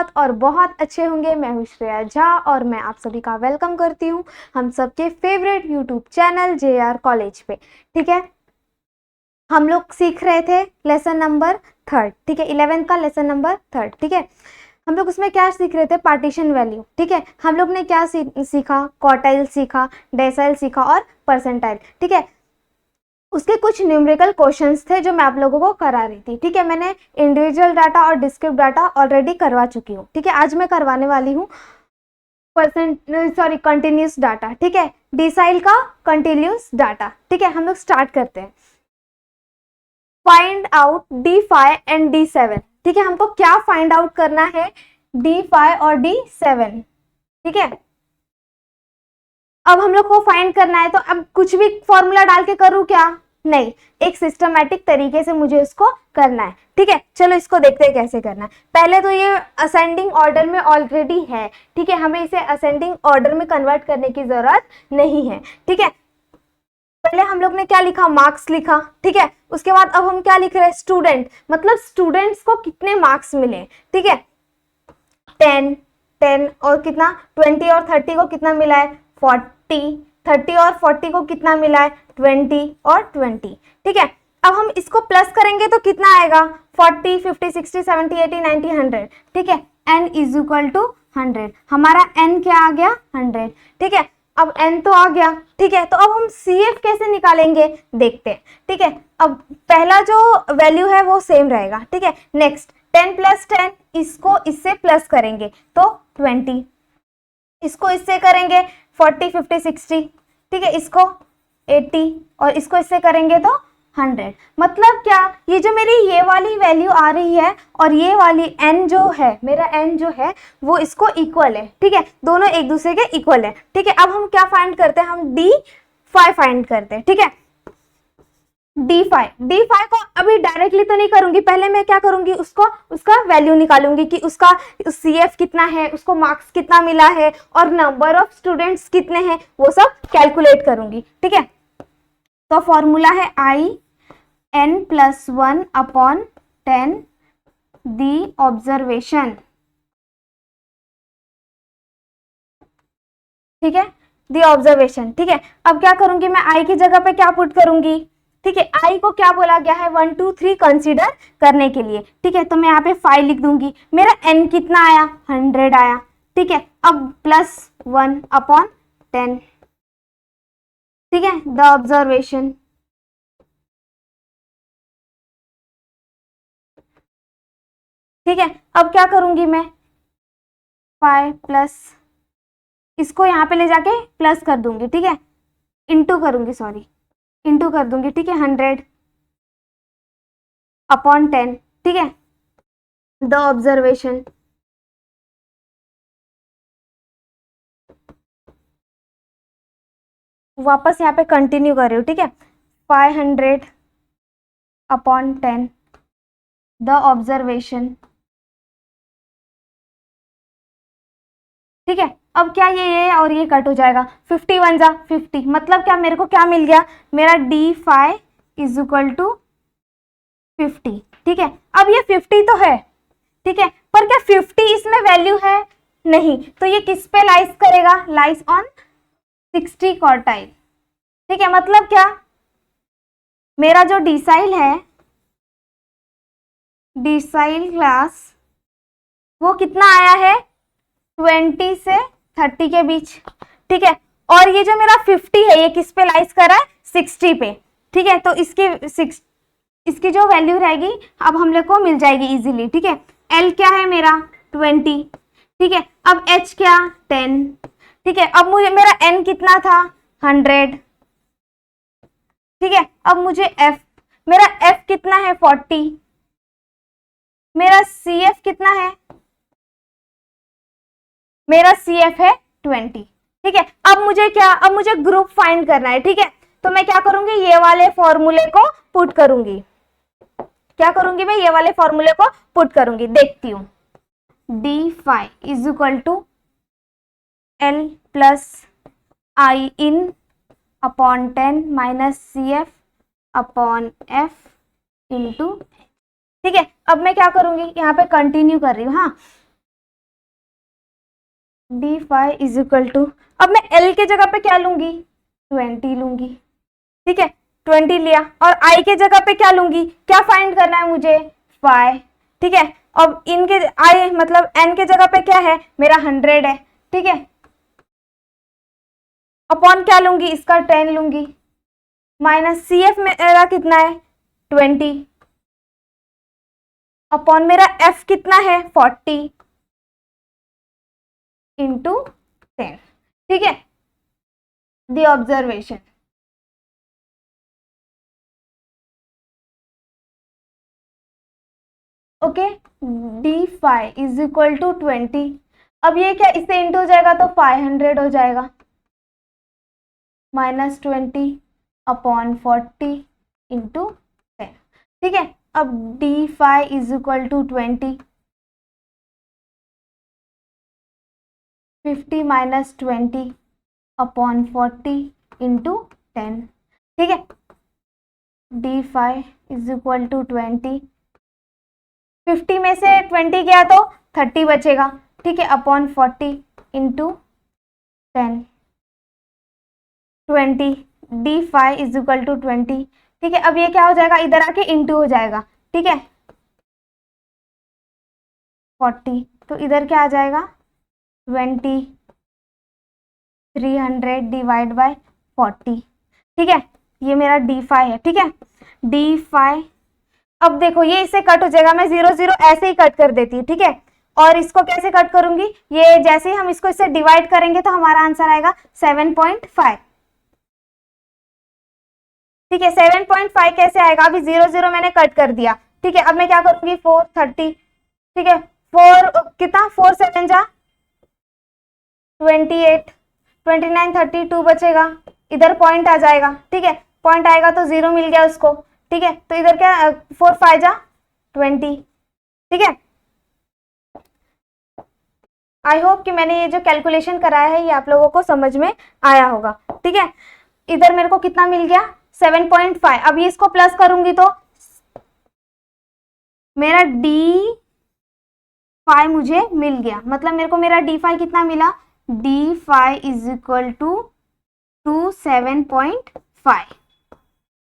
बहुत और बहुत अच्छे होंगे। मैं हूँ श्रेया झा और मैं आप सभी का वेलकम करती हूँ हम सबके favourite YouTube channel JR college पे। ठीक है, हम लोग सीख रहे थे लेसन नंबर 3, ठीक है, 11th का लेसन नंबर 3। ठीक है, हम लोग उसमें क्या सीख रहे थे, पार्टीशन वैल्यू। ठीक है, हम लोग ने क्या सीखा, क्वार्टाइल सीखा, डेसाइल सीखा और परसेंटाइल। ठीक है, उसके कुछ न्यूमेरिकल क्वेश्चंस थे जो मैं आप लोगों को करा रही थी। ठीक है, मैंने इंडिविजुअल डाटा और डिस्क्रिप्ट डाटा ऑलरेडी करवा चुकी हूँ। ठीक है, आज मैं करवाने वाली हूँ कंटिन्यूस डाटा। ठीक है, डिसाइल का कंटिन्यूस डाटा। ठीक है, हम लोग स्टार्ट करते हैं। Find out D5 and D7। ठीक है, हमको क्या फाइंड आउट करना है, D5 और D7। ठीक है, अब हम लोग को फाइंड करना है, तो अब कुछ भी फॉर्मूला डाल के करूँ क्या, नहीं, एक सिस्टमैटिक तरीके से मुझे इसको करना है। ठीक है, चलो इसको देखते हैं कैसे करना है। पहले तो ये असेंडिंग ऑर्डर में ऑलरेडी है। ठीक है, हमें इसे असेंडिंग ऑर्डर में कन्वर्ट करने की जरूरत नहीं है। ठीक है, पहले हम लोग ने क्या लिखा, मार्क्स लिखा। ठीक है, उसके बाद अब हम क्या लिख रहे हैं, स्टूडेंट, मतलब स्टूडेंट्स को कितने मार्क्स मिले। ठीक है, 10 और कितना 20 और 30 को कितना मिला है, 40। 30 और 40 को कितना मिला है, 20 और 20। ठीक है, अब हम इसको प्लस करेंगे तो कितना आएगा, 40, 50, 60, 70, 80, 90, 100। ठीक है, n इज इक्वल टू 100। हमारा n क्या आ गया, 100। ठीक है, अब n तो आ गया। ठीक है, तो अब हम CF कैसे निकालेंगे देखते हैं। ठीक है, अब पहला जो वैल्यू है वो सेम रहेगा। ठीक है, नेक्स्ट 10 + 10, इसको इससे प्लस करेंगे तो 20, इसको इससे करेंगे 40, 50, 60। ठीक है, इसको 80 और इसको इससे करेंगे तो 100। मतलब क्या, ये जो मेरी ये वाली वैल्यू आ रही है और ये वाली n जो है, मेरा n जो है वो इसको इक्वल है। ठीक है, दोनों एक दूसरे के इक्वल है। ठीक है, अब हम क्या फाइंड करते हैं, हम D5 फाइंड करते हैं। ठीक है, D5 को अभी डायरेक्टली तो नहीं करूंगी, पहले मैं क्या करूंगी, उसका वैल्यू निकालूंगी कि उसका CF कितना है, उसको मार्क्स कितना मिला है और नंबर ऑफ स्टूडेंट्स कितने हैं, वो सब कैलकुलेट करूंगी। ठीक है, तो फॉर्मूला है IN+1/10 दी ऑब्जर्वेशन। ठीक है, दी ऑब्जर्वेशन। ठीक है, अब क्या करूंगी मैं, I की जगह पे क्या पुट करूंगी। ठीक है, I को क्या बोला गया है, 1 2 3 कंसीडर करने के लिए। ठीक है, तो मैं यहाँ पे 5 लिख दूंगी। मेरा n कितना आया, 100 आया। ठीक है, अब +1/10। ठीक है, द ऑब्जर्वेशन। ठीक है, अब क्या करूंगी मैं, 5 प्लस, इसको यहाँ पे ले जाके प्लस कर दूंगी। ठीक है, इंटू करूंगी, सॉरी, इंटू कर दूंगी। ठीक है, 100/10। ठीक है, द ऑब्जर्वेशन। वापस यहाँ पे कंटिन्यू कर रही हूँ। ठीक है, 500/10 द ऑब्जर्वेशन। ठीक है, अब क्या ये और ये कट हो जाएगा, 51 जा 50, मतलब क्या, मेरे को क्या मिल गया, मेरा D5 इज इक्वल टू 50। ठीक है, अब ये 50 तो है। ठीक है, पर क्या 50 इसमें वैल्यू है, नहीं, तो ये किस पे लाइज करेगा, लाइज ऑन 60 क्वार्टाइल। ठीक है, मतलब क्या, मेरा जो डिसाइल है, डिसाइल क्लास, वो कितना आया है, 20 से 30 के बीच। ठीक है, और ये जो मेरा 50 है, ये किस पे लाइज कर रहा है, 60 पे। ठीक है, तो इसकी जो वैल्यू रहेगी अब हम लोग को मिल जाएगी इजीली। ठीक है, L क्या है मेरा, 20। ठीक है, अब H क्या, 10। ठीक है, अब मुझे मेरा N कितना था, 100। ठीक है, अब मुझे मेरा F कितना है, 40। मेरा CF कितना है, मेरा CF है 20। ठीक है, अब मुझे क्या, अब मुझे ग्रुप फाइंड करना है। ठीक है, तो मैं क्या करूंगी, ये वाले फॉर्मूले को पुट करूंगी। क्या करूंगी मैं, ये वाले फॉर्मूले को पुट करूंगी, देखती हूँ। D5 is equal to L+I/10 minus CF/F into. ठीक है, अब मैं क्या करूंगी, यहाँ पे कंटिन्यू कर रही हूँ। हाँ, d5 इज इक्वल टू, अब मैं l के जगह पे क्या लूंगी, 20 लूंगी, ठीक है, 20 लिया, और i के जगह पे क्या लूंगी, क्या फाइंड करना है मुझे, 5, ठीक है। अब इनके i मतलब n के जगह पे क्या है, मेरा 100 है, ठीक है, अपॉन क्या लूंगी, इसका 10 लूंगी, माइनस CF मेरा कितना है, 20, अपॉन मेरा F कितना है, 40 इंटू 10, ठीक है। The observation, okay, d5 is equal to 20, अब ये क्या इससे इंटू हो जाएगा तो 500 हो जाएगा, माइनस 20 अपॉन 40 इंटू 10, ठीक है। अब d5 is equal to 20, 50 minus 20 upon 40 into 10, ठीक है। d5 इज इक्वल टू 20, 50 में से 20 गया तो 30 बचेगा, ठीक है, upon 40 into 10, 20, d5 is equal to 20, ठीक है। अब ये क्या हो जाएगा, इधर आके इंटू हो जाएगा, ठीक है, 40, तो इधर क्या आ जाएगा, 20, 300 डिवाइड बाय 40, ठीक है, ये मेरा d5 है, ठीक है, d5, अब देखो ये इससे कट हो जाएगा, मैं 0 0 ऐसे ही कट कर देती हूँ, ठीक है, और इसको कैसे कट करूंगी, ये जैसे ही हम इसको इससे डिवाइड करेंगे तो हमारा आंसर आएगा 7.5, ठीक है, 7.5 कैसे आएगा, अभी 0 0 मैंने कट कर दिया, ठीक है। अब मैं क्या करूंगी, 430, ठीक है, 4 कितना, 4 7 जा 28, 29 32 बचेगा, इधर पॉइंट आ जाएगा, ठीक है, पॉइंट आएगा तो 0 मिल गया उसको, ठीक है, तो इधर क्या 4 5 जा 20, ठीक है। आई होप कि मैंने ये जो कैलकुलेशन कराया है ये आप लोगों को समझ में आया होगा, ठीक है। इधर मेरे को कितना मिल गया, 7.5, अब ये इसको प्लस करूंगी तो मेरा d5 मुझे मिल गया, मतलब मेरे को मेरा d5 कितना मिला, d5 इज इक्वल टू 7.5,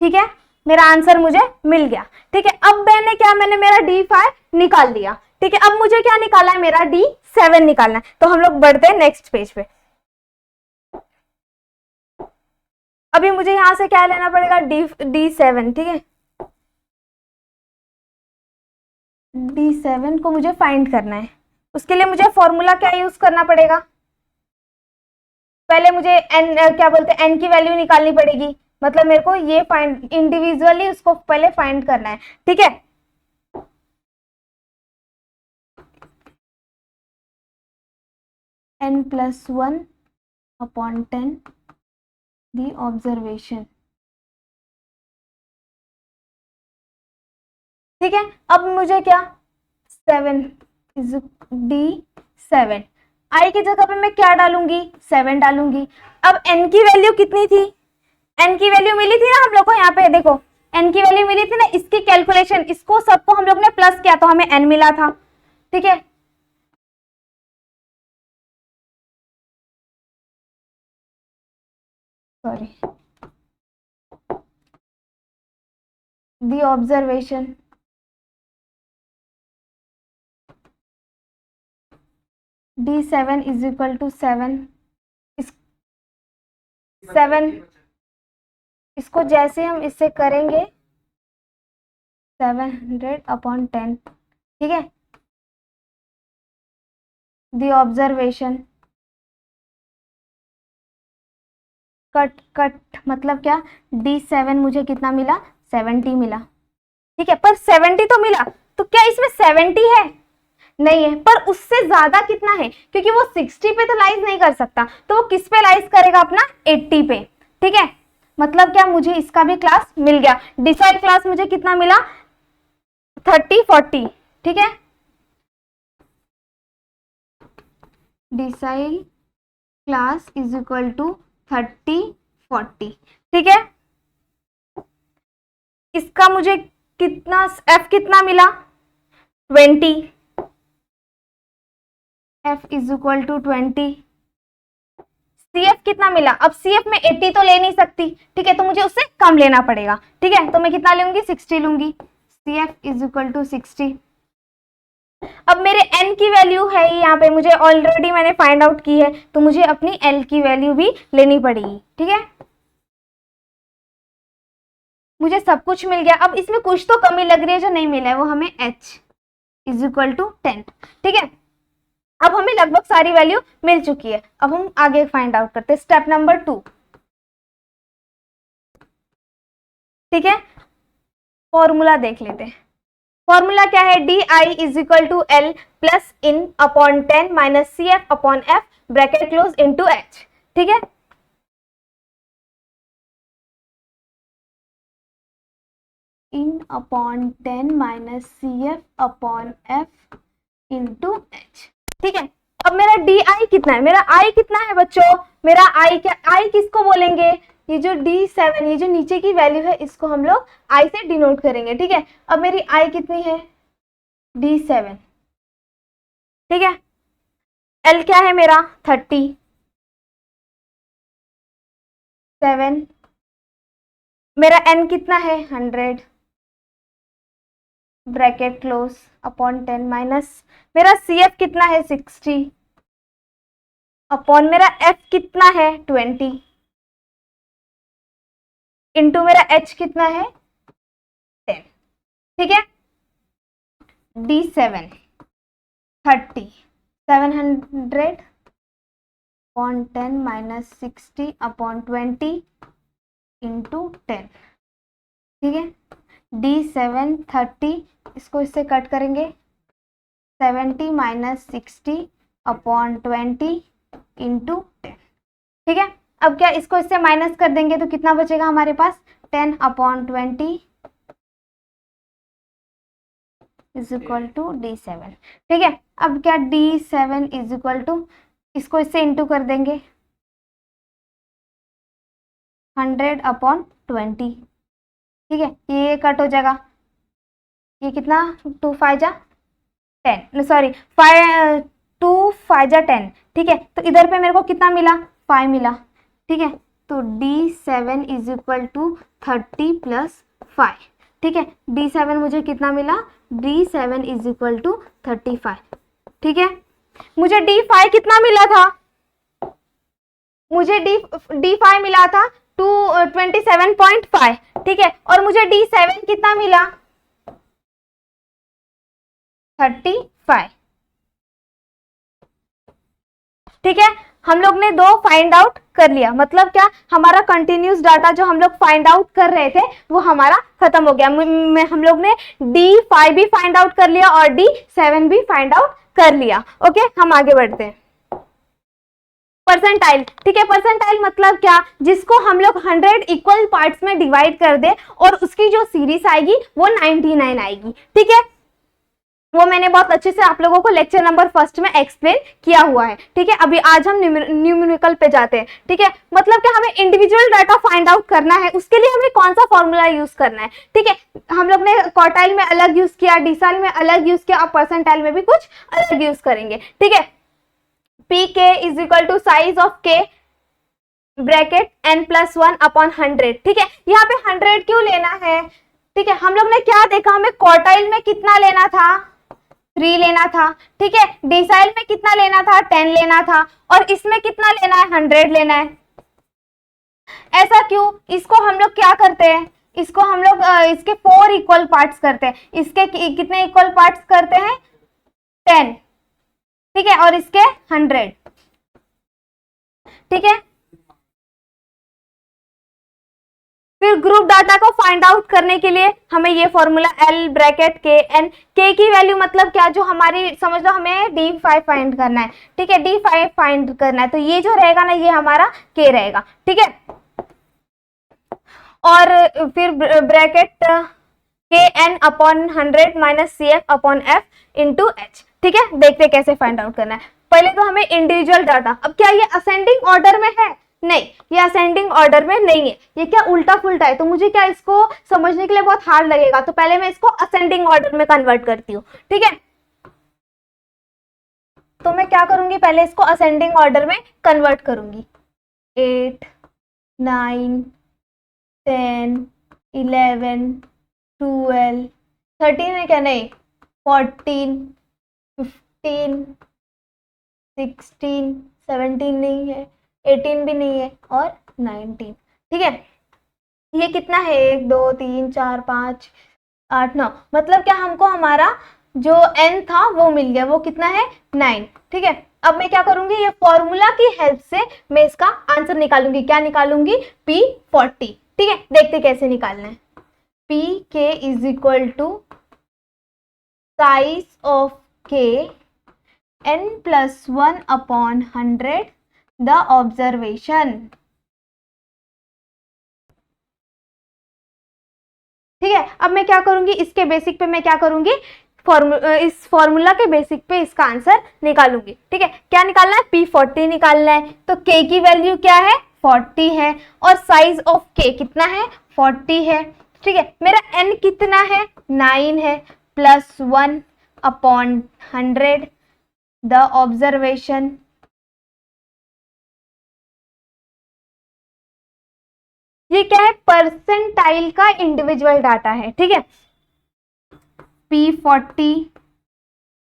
ठीक है, मेरा आंसर मुझे मिल गया, ठीक है। अब मैंने मेरा d5 निकाल दिया, ठीक है, अब मुझे क्या निकालना है, मेरा d7 निकालना है, तो हम लोग बढ़ते हैं नेक्स्ट पेज पे। अभी मुझे यहां से क्या लेना पड़ेगा, d7, ठीक है, d7 को मुझे फाइंड करना है, उसके लिए मुझे फॉर्मूला क्या यूज करना पड़ेगा, पहले मुझे n क्या बोलते हैं n की वैल्यू निकालनी पड़ेगी, मतलब मेरे को ये फाइंड इंडिविजुअली उसको पहले फाइंड करना है, ठीक है। n+1 अपॉन 10 द ऑब्जर्वेशन, ठीक है। अब मुझे क्या 7 इज d7, i की जगह पे मैं क्या डालूंगी, 7 डालूंगी। अब n की वैल्यू कितनी थी, n की वैल्यू मिली थी ना हम लोग को, यहाँ पे देखो n की वैल्यू मिली थी ना, इसकी कैलकुलेशन, इसको सबको हम लोग ने प्लस किया तो हमें n मिला था, ठीक है। Sorry, the observation, d7 is equal to 7, 7, इसको जैसे हम इससे करेंगे 700 अपॉन 10, ठीक है, द ऑब्जर्वेशन, कट कट मतलब क्या, d7 मुझे कितना मिला, 70 मिला, ठीक है, पर 70 तो मिला, तो क्या इसमें 70 है, नहीं है, पर उससे ज्यादा कितना है, क्योंकि वो 60 पे तो लाइज नहीं कर सकता, तो वो किस पे लाइज करेगा, अपना 80 पे, ठीक है। मतलब क्या, मुझे इसका भी क्लास मिल गया, डिसाइड क्लास मुझे कितना मिला, 30 40, ठीक है, decide class is equal to 30 40, ठीक है। इसका मुझे कितना, f कितना मिला, 20, F is equal to 20, CF कितना मिला? अब CF में 80 तो ले नहीं सकती, ठीक है, तो मुझे उससे कम लेना पड़ेगा, ठीक है, तो मैं कितना लूंगी? 60 लूंगी। CF is equal to 60। अब मेरे N की वैल्यू है यहाँ पे, मुझे ऑलरेडी मैंने फाइंड आउट की है, तो मुझे अपनी L की वैल्यू भी लेनी पड़ेगी, ठीक है। मुझे सब कुछ मिल गया, अब इसमें कुछ तो कमी लग रही है जो नहीं मिला है, वो हमें H इज इक्वल टू 10, ठीक है। अब हमें लगभग सारी वैल्यू मिल चुकी है, अब हम आगे फाइंड आउट करते हैं, स्टेप नंबर 2, ठीक है। फॉर्मूला देख लेते हैं। फॉर्मूला क्या है? D I is equal to L plus N upon 10 minus C F upon F bracket close into H, ठीक है। N upon 10 minus C F upon F into H, ठीक है। अब मेरा डी आई कितना है? मेरा आई कितना है बच्चों? मेरा आई क्या, आई किसको बोलेंगे? ये जो D7, ये जो नीचे की वैल्यू है, इसको हम लोग आई से डिनोट करेंगे, ठीक है। अब मेरी आई कितनी है? D7, ठीक है। L क्या है मेरा? 37, मेरा N कितना है? 100 ब्रैकेट क्लोज अपॉन 10 माइनस मेरा CF कितना है? 60 अपॉन मेरा F कितना है? 20 इंटू मेरा H कितना है? 10, ठीक है। D7 30 700 upon 10 minus 60 upon 20 into 10, ठीक है। D7 30, इसको इससे कट करेंगे, 70 माइनस 60 अपॉन 20 इंटू 10, ठीक है। अब क्या इसको इससे माइनस कर देंगे तो कितना बचेगा हमारे पास? 10 upon 20 is equal to D7, ठीक है। अब क्या D7 इज इक्वल टू, इसको इससे इंटू कर देंगे, 100 अपॉन 20, ठीक है। ये कट हो जाएगा, ये कितना? 2 5 जा 10, सॉरी 2 5 जा 10, ठीक है। तो इधर पे मेरे को कितना मिला? 5 मिला, ठीक है। तो D7 is equal to 30 plus 5, ठीक है। D7 मुझे कितना मिला? D7 इज इक्वल टू 35, ठीक है। मुझे D5 कितना मिला था? मुझे D5 मिला था 27.5, ठीक है। और मुझे D7 कितना मिला? 35, ठीक है। हम लोग ने 2 फाइंड आउट कर लिया, मतलब क्या, हमारा कंटिन्यूस डाटा जो हम लोग फाइंड आउट कर रहे थे वो हमारा खत्म हो गया। हम लोग ने D5 भी फाइंड आउट कर लिया और D7 भी फाइंड आउट कर लिया। ओके, हम आगे बढ़ते हैं। परसेंटाइल, ठीक है। परसेंटाइल मतलब क्या? जिसको हम लोग 100 इक्वल पार्ट्स में डिवाइड कर दे और उसकी जो सीरीज आएगी वो 99 आएगी, ठीक है। वो मैंने बहुत अच्छे से आप लोगों को लेक्चर नंबर 1 में एक्सप्लेन किया हुआ है, ठीक है। अभी आज हम न्यूमेरिकल पे जाते हैं, ठीक है। मतलब कि हमें इंडिविजुअल डाटा फाइंड आउट करना है, उसके लिए हमें कौन सा फॉर्मूला यूज करना है, ठीक है। हम लोग ने क्वार्टाइल में अलग यूज किया, डिसाइल में अलग यूज किया, और परसेंटाइल में भी कुछ अलग यूज करेंगे, ठीक है। PK is equal to size of K bracket n+1 upon 100, ठीक है। यहाँ पे 100 क्यों लेना है? ठीक है, हम लोग ने क्या देखा, हमें क्वार्टाइल में कितना लेना था? 3 लेना था, ठीक है। डिसाइल में कितना लेना था? 10 लेना था, और इसमें कितना लेना है? 100 लेना है। ऐसा क्यों? इसको हम लोग क्या करते हैं, इसको हम लोग इसके 4 इक्वल पार्ट्स करते हैं। इसके कितने इक्वल पार्ट्स करते हैं? 10, ठीक है, और इसके 100, ठीक है। फिर ग्रुप डाटा को फाइंड आउट करने के लिए हमें ये formula L bracket KN, K की वैल्यू मतलब क्या, जो हमारी, समझ लो हमें D5 फाइंड करना है, ठीक है। D5 फाइंड करना है, तो ये जो रहेगा ना, ये हमारा K रहेगा, ठीक है। और फिर bracket KN upon 100 minus CF upon F into H, ठीक है। देखते कैसे फाइंड आउट करना है। पहले तो हमें इंडिविजुअल डाटा, अब क्या ये असेंडिंग ऑर्डर में है? नहीं, ये असेंडिंग ऑर्डर में नहीं है, ये क्या उल्टा फुल्टा है, तो मुझे क्या, इसको समझने के लिए बहुत हार्ड लगेगा, तो पहले मैं इसको असेंडिंग ऑर्डर में कन्वर्ट करती हूँ, ठीक है। तो मैं क्या करूंगी, पहले इसको असेंडिंग ऑर्डर में कन्वर्ट करूंगी। 8, 9, 10, 11, 12, 13 है क्या, नहीं, 14, 15, 16, 17 नहीं है, 18 भी नहीं है, और 19। ठीक है, ये कितना है, 1 2 3 4 5 8 9, मतलब क्या हमको हमारा जो n था वो मिल गया, वो कितना है, 9। ठीक है, अब मैं क्या करूंगी, ये फॉर्मूला की हेल्प से मैं इसका आंसर निकालूंगी। क्या निकालूंगी, P40। ठीक है, देखते कैसे निकालना है। Pk is equal to size of k n+1 upon 100 the observation. ठीक है, अब मैं क्या करूंगी, इसके बेसिक पे मैं क्या करूंगी, इस फॉर्मूला के बेसिक पे इसका आंसर निकालूंगी। ठीक है, क्या निकालना है, P40 निकालना है। तो k की वैल्यू क्या है, 40 है, और साइज ऑफ k कितना है, 40 है। ठीक है, मेरा n कितना है, 9 है, +1 अपॉन 100 द ऑब्जर्वेशन। ये क्या है, परसेंटाइल का इंडिविजुअल डाटा है। ठीक है, P40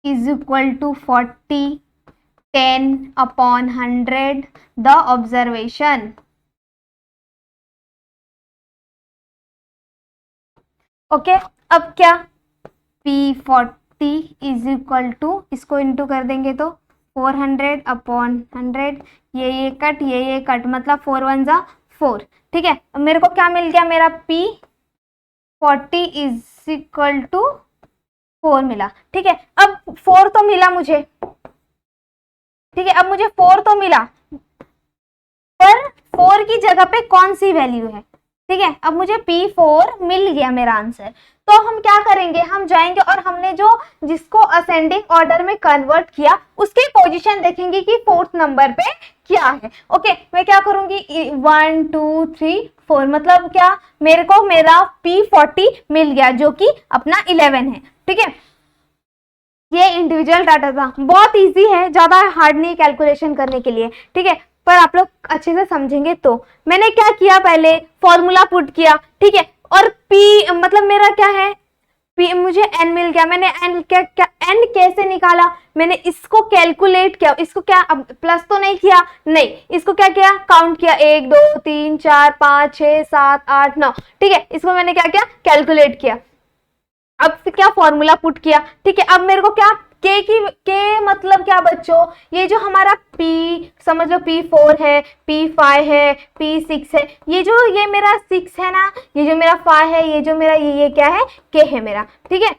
is equal to 40, 10 upon 100 the observation. Okay, अब क्या, P40 इज इक्वल टू, इसको इंटू कर देंगे तो 400 अपॉन 100, ये कट, ये कट, मतलब 4 1 जा 4। ठीक है, अब मेरे को क्या मिल गया, मेरा P40 इज इक्वल टू 4 मिला। ठीक है, अब 4 तो मिला मुझे। ठीक है, अब मुझे 4 तो मिला, पर 4 की जगह पे कौन सी वैल्यू है। ठीक है, अब मुझे P4 मिल गया मेरा आंसर। तो हम क्या करेंगे, हम जाएंगे और हमने जो जिसको असेंडिंग ऑर्डर में कन्वर्ट किया उसकी पोजीशन देखेंगे कि 4th नंबर पे क्या है। ओके, मैं क्या करूंगी, 1 2 3 4, मतलब क्या, मेरे को मेरा P40 मिल गया जो कि अपना 11 है। ठीक है, ये इंडिविजुअल डाटा था, बहुत इजी है, ज्यादा हार्ड नहीं कैलकुलेशन करने के लिए। ठीक है, पर आप लोग अच्छे से समझेंगे तो। मैंने क्या किया, पहले फॉर्मूला पुट किया। ठीक है, और P मतलब मेरा क्या है, P, मुझे n मिल गया। मैंने n क्या n कैसे निकाला, मैंने इसको कैलकुलेट किया। इसको क्या, अब प्लस तो नहीं किया, नहीं, इसको क्या किया, काउंट किया, 1 2 3 4 5 6 7 8 9। ठीक है, इसको मैंने क्या किया, कैलकुलेट किया। अब फिर क्या, फॉर्मूला पुट किया। ठीक है, अब मेरे को क्या, के मतलब क्या बच्चों, ये जो हमारा P, समझ लो P4 है, P5 है, P6 है, ये मेरा 6 है ना, ये जो मेरा 5 है, ये जो मेरा ये क्या है, K है मेरा। ठीक है,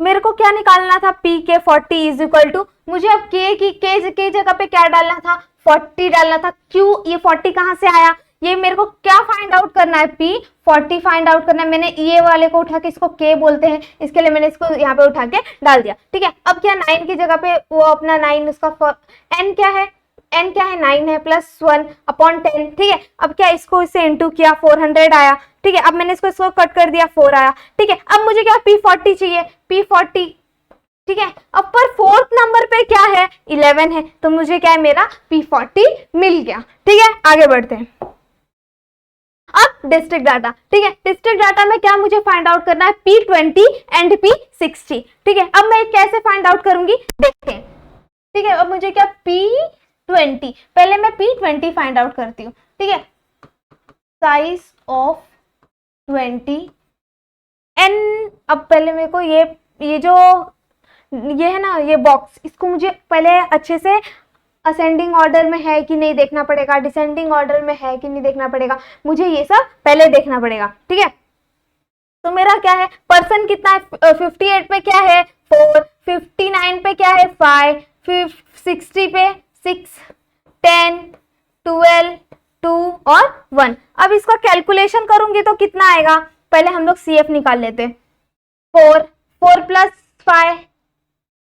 मेरे को क्या निकालना था, Pk40 इज इक्वल टू, मुझे अब के जगह पे क्या डालना था, 40 डालना था। क्यों, ये 40 कहां से आया, ये मेरे को क्या फाइंड आउट करना है, P40 फाइंड आउट करना है। मैंने ये वाले को उठा के, इसको K बोलते हैं, इसके लिए मैंने इसको यहाँ पे उठा के डाल दिया। ठीक है, अब क्या, 9 की जगह पे वो अपना 9, उसका n क्या है, 9 है, +1 अपॉन 10। ठीक है, अब क्या, इसको इससे इंटू किया, 400 आया। ठीक है, अब मैंने इसको कट कर दिया, 4 आया। ठीक है, अब मुझे क्या, P40 चाहिए, P40। ठीक है, अब पर 4th नंबर पे क्या है, 11 है, तो मुझे क्या है, मेरा P40 मिल गया। ठीक है, आगे बढ़ते हैं। अब डिस्ट्रिक्ट डाटा। ठीक है, डिस्ट्रिक्ट डाटा में क्या मुझे फाइंड आउट करना है, P20 एंड P60। ठीक है, अब मैं कैसे फाइंड आउट करूंगी, देखते हैं। ठीक है, अब मुझे क्या, P20, पहले मैं P20 फाइंड आउट करती हूँ। ठीक है, साइज ऑफ 20 n, अब पहले मेरे को ये जो ये है ना, ये बॉक्स, इसको मुझे पहले अच्छे से असेंडिंग ऑर्डर में है कि नहीं देखना पड़ेगा, डिसेंडिंग ऑर्डर में है कि नहीं देखना पड़ेगा, मुझे ये सब पहले देखना पड़ेगा। ठीक है, तो मेरा क्या है, पर्सन कितना है, 58 पे क्या है, 4, 59 पे क्या है, 5, 60 पे 6, 10, 12, 2 और 1। अब इसका कैलकुलेशन करूंगी तो कितना आएगा, पहले हम लोग CF निकाल लेते। 4 + 5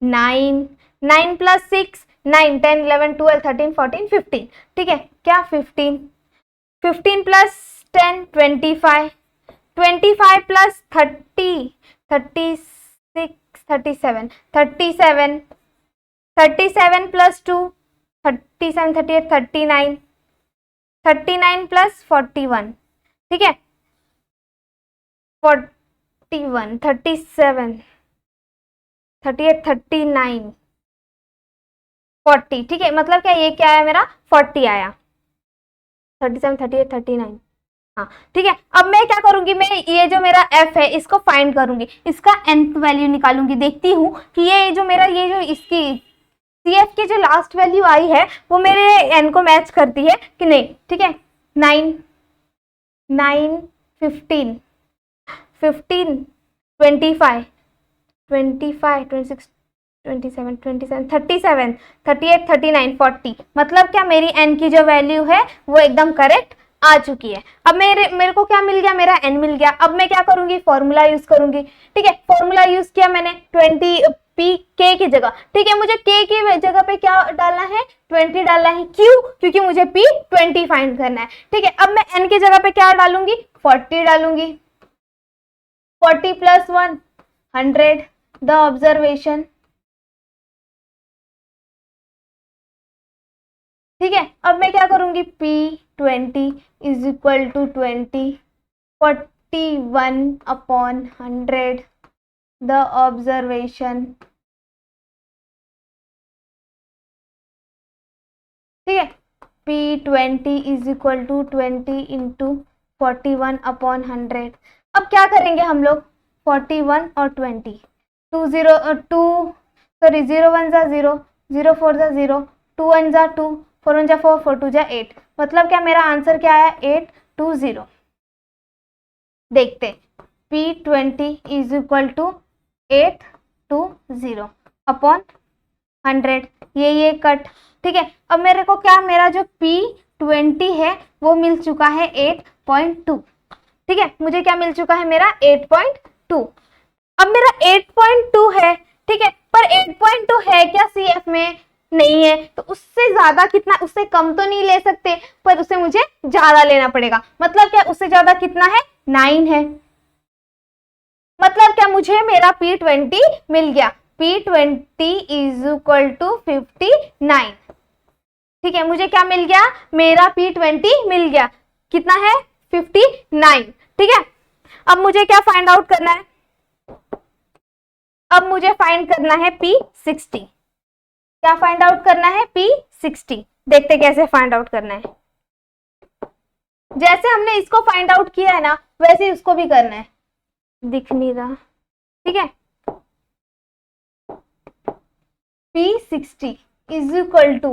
9, 9 + 6 9, 10 11 12 13 14 15। ठीक है, क्या, 15 + 10 25, 25 + 30 36 37 37 37 प्लस 2, 37, 38, 39, 39 प्लस 41, ठीक है, 41, 37, 38, 39, 40, ठीक है, मतलब क्या ये क्या आया मेरा 40 आया, 37, 38, 39, हाँ ठीक है। अब मैं क्या करूंगी, मैं ये जो मेरा f है इसको फाइंड करूंगी, इसका nth वैल्यू निकालूंगी, देखती हूँ कि ये जो मेरा ये जो इसकी CF की जो लास्ट वैल्यू आई है वो मेरे n को मैच करती है कि नहीं, ठीक है। 9, 9, 15, 15, 25, 25, 26, 27, 27, 37, 38, 39, 40, मतलब क्या मेरी n की जो वैल्यू है वो एकदम करेक्ट आ चुकी है। अब मेरे को क्या मिल गया, मेरा n मिल गया। अब मैं क्या करूंगी, फॉर्मूला यूज करूंगी, ठीक है। फॉर्मूला यूज किया मैंने 20 p k की जगह, ठीक है। मुझे k की जगह पे क्या डालना है, 20 डालना है, क्यों, क्योंकि मुझे p 20 फाइंड करना है, ठीक है। अब मैं n की जगह पे क्या डालूंगी, 40 डालूंगी, 40 प्लस 1, 100, द ऑब्जर्वेशन, ठीक है। अब मैं क्या करूंगी, P20 is equal to 20, 41 upon 100, the observation, ठीक है। P20 is equal to 20 into 41 upon 100। अब क्या करेंगे हम लोग, 41 और 20, 0 1 जा 0, 0 4 जा 0, 2 1 जा 2, 4 1 जा 4, 4 2 जा 8, मतलब क्या मेरा आंसर क्या आया, 820। देखते, P20 is equal to 820 upon 100, ये कट, ठीक है। अब मेरे को क्या, मेरा जो P20 है वो मिल चुका है 8.2, ठीक है। मुझे क्या मिल चुका है, मेरा 8.2। अब मेरा 8.2 है, ठीक है, पर 8.2 है क्या CF में, नहीं है, तो उससे ज्यादा कितना, उससे कम तो नहीं ले सकते, पर उससे मुझे ज्यादा लेना पड़ेगा। मतलब क्या, उससे ज्यादा कितना है, 9 है, मतलब क्या मुझे मेरा P20 मिल गया, P20 इज इक्वल टू 59, ठीक है। मुझे क्या मिल गया, मेरा P20 मिल गया, कितना है, 59, ठीक है। अब मुझे क्या फाइंड आउट करना है, अब मुझे फाइंड करना है P60, क्या फाइंड आउट करना है, P60। देखते कैसे फाइंड आउट करना है, जैसे हमने इसको फाइंड आउट किया है ना वैसे उसको भी करना है, दिख नहीं रहा, ठीक है। P60 is equal to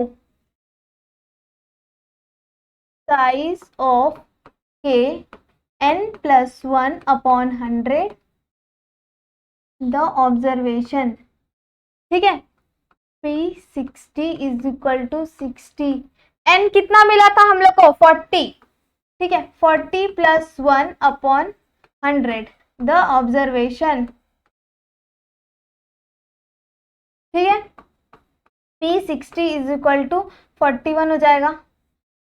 size of k n plus 1 upon 100, the observation, ठीक है। P60 is equal to 60, n कितना मिला था हम लोग को, 40, ठीक है, 40 प्लस 1 अपॉन 100, द ऑब्जर्वेशन, ठीक है। P60 इज इक्वल टू 41 हो जाएगा,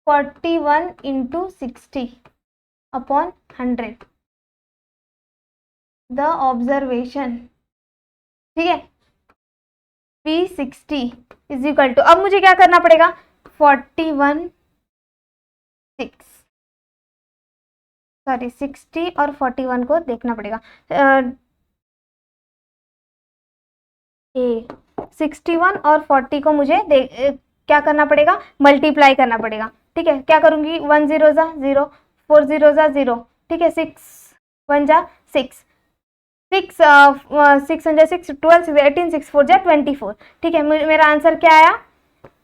41 इंटू 60 अपॉन 100, द ऑब्जर्वेशन, ठीक है। P60 इज इक्वल टू, अब मुझे क्या करना पड़ेगा, 41 6, सॉरी 60 और 41 को देखना पड़ेगा, 61 और 40 को मुझे क्या करना पड़ेगा, मल्टीप्लाई करना पड़ेगा, ठीक है। क्या करूंगी, 1 0 जा 0, 4 0 जा 0, ठीक है, 6 1 जा 6, 6 6 1 जा 6, 12 6 18, 6 4 जा 24, ठीक है। मेरा आंसर क्या आया,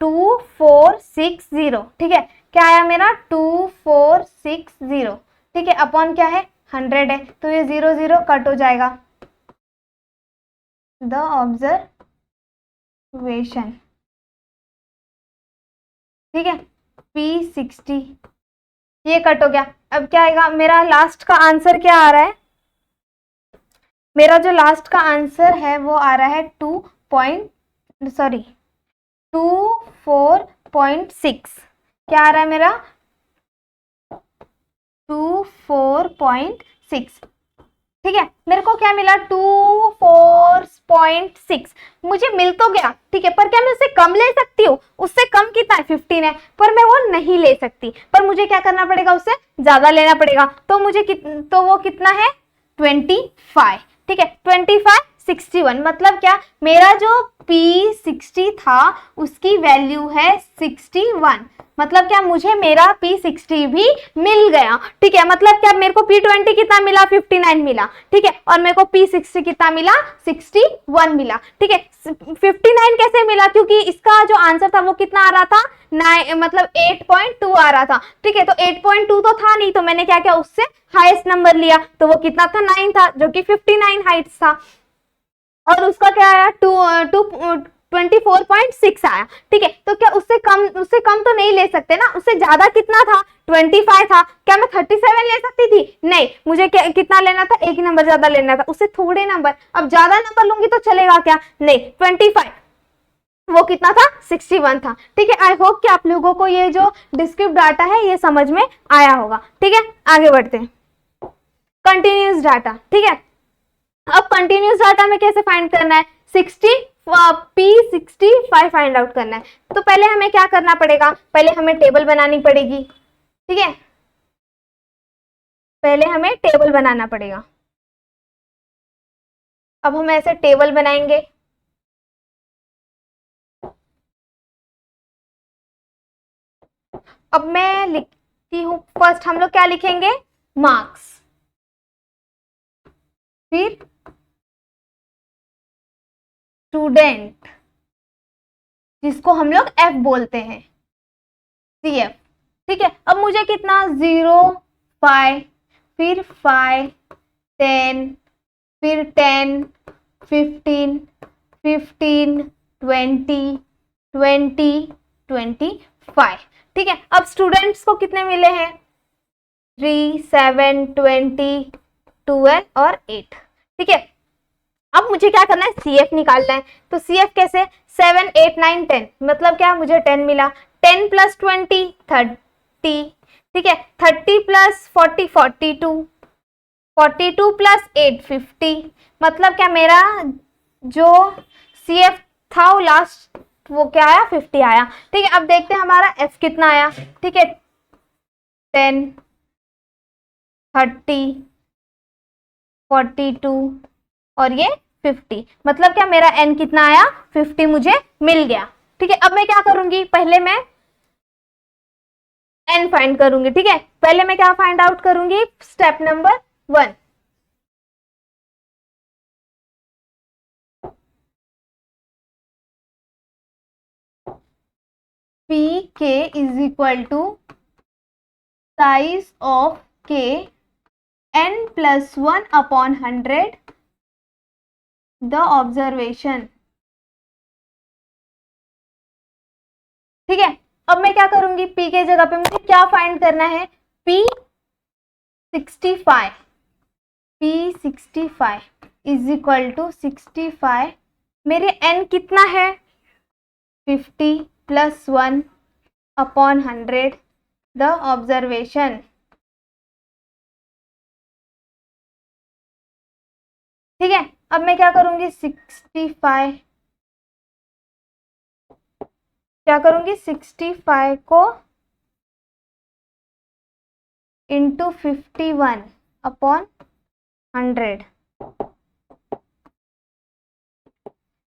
2460, ठीक है। क्या आया मेरा, 2460, ठीक है, अपॉन क्या है, 100 है, तो ये 0 0 कट हो जाएगा, द ऑब्जर्वेशन, ठीक है। P60 ये कट हो गया। अब क्या आएगा, मेरा लास्ट का आंसर क्या आ रहा है, मेरा जो लास्ट का आंसर है वो आ रहा है 24.6, क्या आ रहा है मेरा, 24.6, ठीक है, मेरे को क्या मिला 24.6, मुझे मिल तो गया, ठीक है, पर क्या मैं उससे कम ले सकती हूँ? उससे कम कितना है? 15 है, पर मैं वो नहीं ले सकती, पर मुझे क्या करना पड़ेगा? उससे ज्यादा लेना पड़ेगा। तो मुझे तो वो कितना है? 25। ठीक है, 25 61, मतलब क्या, मेरा जो P60 था उसकी वैल्यू है 61, मतलब क्या, मुझे मेरा P60 भी मिल गया। ठीक है, मतलब क्या, मेरे को P20 कितना मिला? 59 मिला। ठीक है, और मेरे को P60 कितना मिला? 61 मिला। ठीक है, 59 कैसे मिला? क्योंकि इसका जो आंसर था वो कितना आ रहा था? 9, मतलब 8.2 आ रहा था। ठीक है, तो 8.2 तो था नहीं, तो मैंने क्या किया? उससे हाईएस्ट नंबर लिया, तो वो कितना था? 9 था, जो कि 59 हाइट था। और उसका क्या आया? 24.6 आया। ठीक है, तो क्या उससे कम तो नहीं ले सकते ना? उससे ज्यादा कितना था? 25 था। क्या मैं 37 ले सकती थी? नहीं, मुझे कितना लेना था? एक ही नंबर ज्यादा लेना था, उससे थोड़े नंबर। अब ज्यादा नंबर लूंगी तो चलेगा क्या? नहीं, 25, वो कितना था? 61 था। ठीक है, आई होप कि आप लोगों को ये जो डिस्क्रिप्ट डाटा है ये समझ में आया होगा। ठीक है, आगे बढ़ते हैं। Continuous data. ठीक है, अब कंटिन्यूस डाटा में कैसे फाइंड करना है? 65 फाइंड आउट करना है। तो पहले हमें क्या करना पड़ेगा? पहले हमें टेबल बनानी पड़ेगी। ठीक है, पहले हमें टेबल बनाना पड़ेगा। अब हम ऐसे टेबल बनाएंगे। अब मैं लिखती हूं, फर्स्ट हम लोग क्या लिखेंगे? मार्क्स, फिर स्टूडेंट, जिसको हम लोग एफ बोलते हैं, CF। ठीक है, अब मुझे कितना? 0 5, फिर 5 10, फिर 10 15 15 20 20 25। ठीक है, अब स्टूडेंट्स को कितने मिले हैं? 3 7 20 12 और 8। ठीक है, अब मुझे क्या करना है? CF निकालना है। तो CF कैसे? 7 8 9 10, मतलब क्या, मुझे 10 मिला। 10 प्लस 20 30। ठीक है, 30 प्लस 40 42, 42 प्लस 8 50, मतलब क्या, मेरा जो CF था वो लास्ट, वो क्या आया? 50 आया। ठीक है, अब देखते हैं हमारा F कितना आया। ठीक है, 10 30 42 और ये 50, मतलब क्या, मेरा N कितना आया? 50 मुझे मिल गया। ठीक है, अब मैं क्या करूंगी? पहले मैं N फाइंड करूंगी। ठीक है, पहले मैं क्या फाइंड आउट करूंगी? Step number 1, PK is equal to size of K N plus 1 upon 100 the observation. ठीक है, अब मैं क्या करूंगी? P के जगह पे मुझे क्या फाइंड करना है? P65, P65 is equal to 65, मेरे N कितना है? 50 प्लस 1 अपॉन 100 द ऑब्जर्वेशन। ठीक है, अब मैं क्या करूंगी? 65, क्या करूंगी? 65 को इंटू 51 अपॉन 100।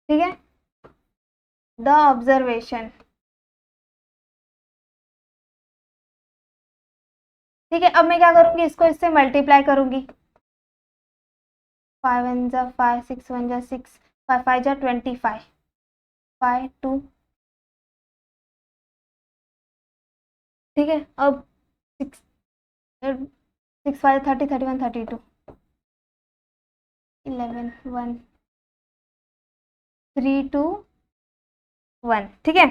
ठीक है, द ऑब्जर्वेशन। ठीक है, अब मैं क्या करूंगी? इसको इससे मल्टीप्लाई करूंगी। 5 1 जा 5, 6 1 जा 6, 5 5 जा 25, 5 2। ठीक है, अब 6 6 5 30 31 32 11 1 3 2 1। ठीक है,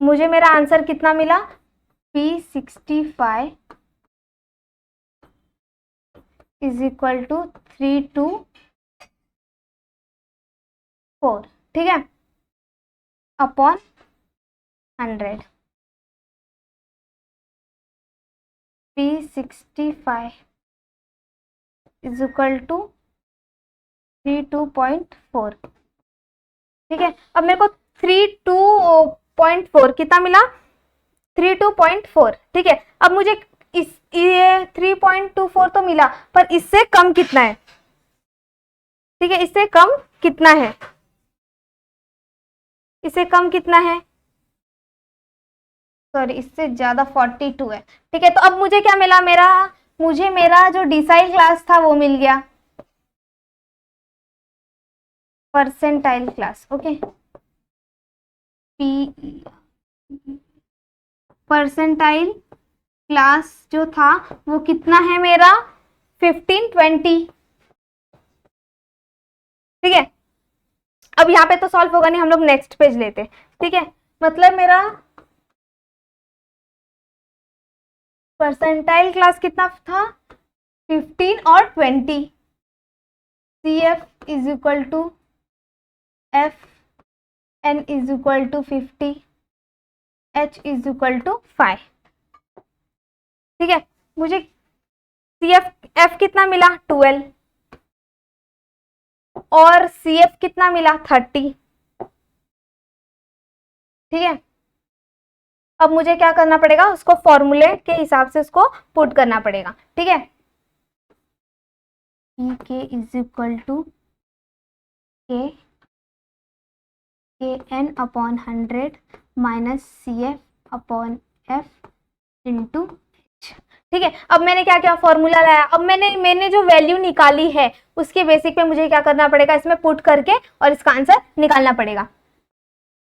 मुझे मेरा आंसर कितना मिला? P65 is equal to 324। ठीक है, upon 100। P65 is equal to 32.4। ठीक है, अब मेरे को 32.4 कितना मिला, 32.4। ठीक है, अब मुझे ये 3.24 तो मिला, पर इससे कम कितना है। ठीक है, इससे कम कितना है, इससे कम कितना है, सॉरी इससे ज्यादा 42 है। ठीक है, तो अब मुझे क्या मिला, मुझे मेरा जो डिसाइल क्लास था वो मिल गया, percentile class. Okay, percentile class जो था वो कितना है मेरा, 1520। ठीक है, अब यहाँ पे तो सॉल्व होगा नहीं, हम लोग नेक्स्ट पेज लेते हैं। ठीक है, मतलब मेरा परसेंटाइल क्लास कितना था, 15 और 20। CF is equal to FN is equal to 50, H is equal to 5। ठीक है, मुझे F कितना मिला, 12, और CF कितना मिला, 30। ठीक है, अब मुझे क्या करना पड़ेगा, उसको फॉर्मूले के हिसाब से उसको पुट करना पड़ेगा। ठीक है, PK is equal to KN upon 100 minus CF upon F into H। ठीक है, अब मैंने क्या क्या फॉर्मूला लाया, अब मैंने जो वैल्यू निकाली है उसके बेसिक पे मुझे क्या करना पड़ेगा, इसमें पुट करके और इसका आंसर निकालना पड़ेगा।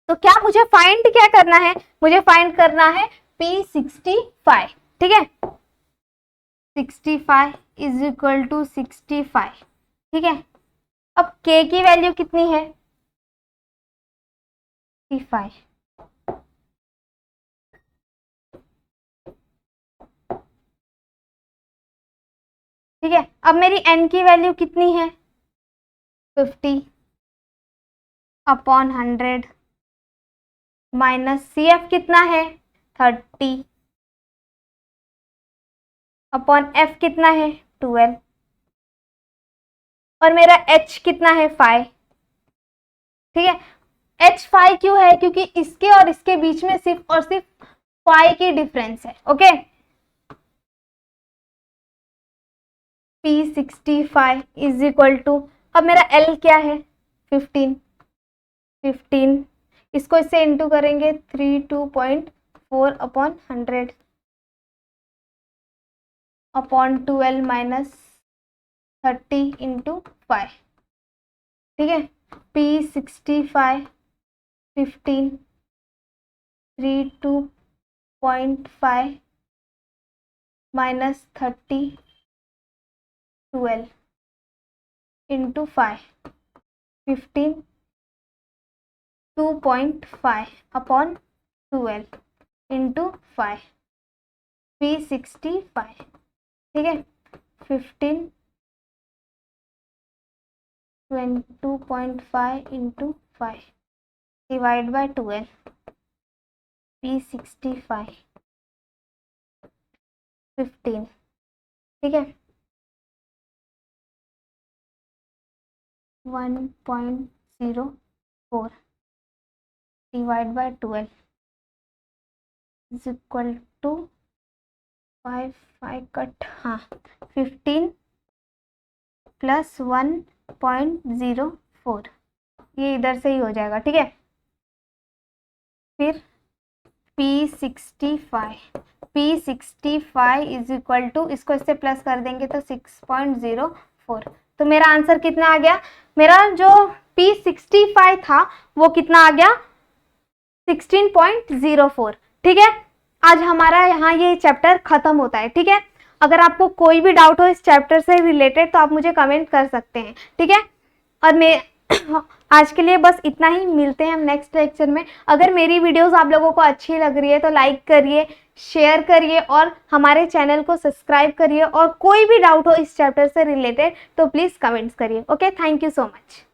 तो क्या मुझे फाइंड क्या करना है, मुझे फाइंड करना है P65। ठीक है, 65 इज इक्वल टू 65। ठीक है, अब K की वैल्यू कितनी है, 65। ठीक है, अब मेरी N की वैल्यू कितनी है, 50 अपॉन 100 माइनस CF कितना है, 30 अपॉन F कितना है, 12, और मेरा H कितना है, 5। ठीक है, H 5 क्यों है, क्योंकि इसके और इसके बीच में सिर्फ और सिर्फ 5 की डिफरेंस है। Okay, P65 is equal to, अब मेरा L क्या है, 15, इसको इससे इंटू करेंगे, 32.4 अपॉन 100 अपॉन 12 माइनस 30 इंटू 5। ठीक है, P65 15 32.5 minus 30 12 into 5, 15 2.5 upon 12 into 5, P65। ठीक है, 15 22.5 इंटू 5 डिवाइड बाय 12, P65 15। ठीक है, 1.04 divide by 12 is equal to 5 cut, हाँ 15 प्लस 1.04, ये इधर से ही हो जाएगा। ठीक है, फिर P65 इज इक्वल टू, इसको इससे प्लस कर देंगे तो 6.04। तो मेरा आंसर कितना आ गया, मेरा जो P65 था वो कितना आ गया, 16.04। ठीक है, आज हमारा यहाँ ये चैप्टर खत्म होता है। ठीक है, अगर आपको कोई भी डाउट हो इस चैप्टर से रिलेटेड तो आप मुझे कमेंट कर सकते हैं। ठीक है, और मैं आज के लिए बस इतना ही, मिलते हैं हम नेक्स्ट लेक्चर में। अगर मेरी वीडियोस आप लोगों को अच्छी लग रही है तो लाइक करिए, शेयर करिए और हमारे चैनल को सब्सक्राइब करिए, और कोई भी डाउट हो इस चैप्टर से रिलेटेड तो प्लीज़ कमेंट्स करिए। Okay, thank you so much.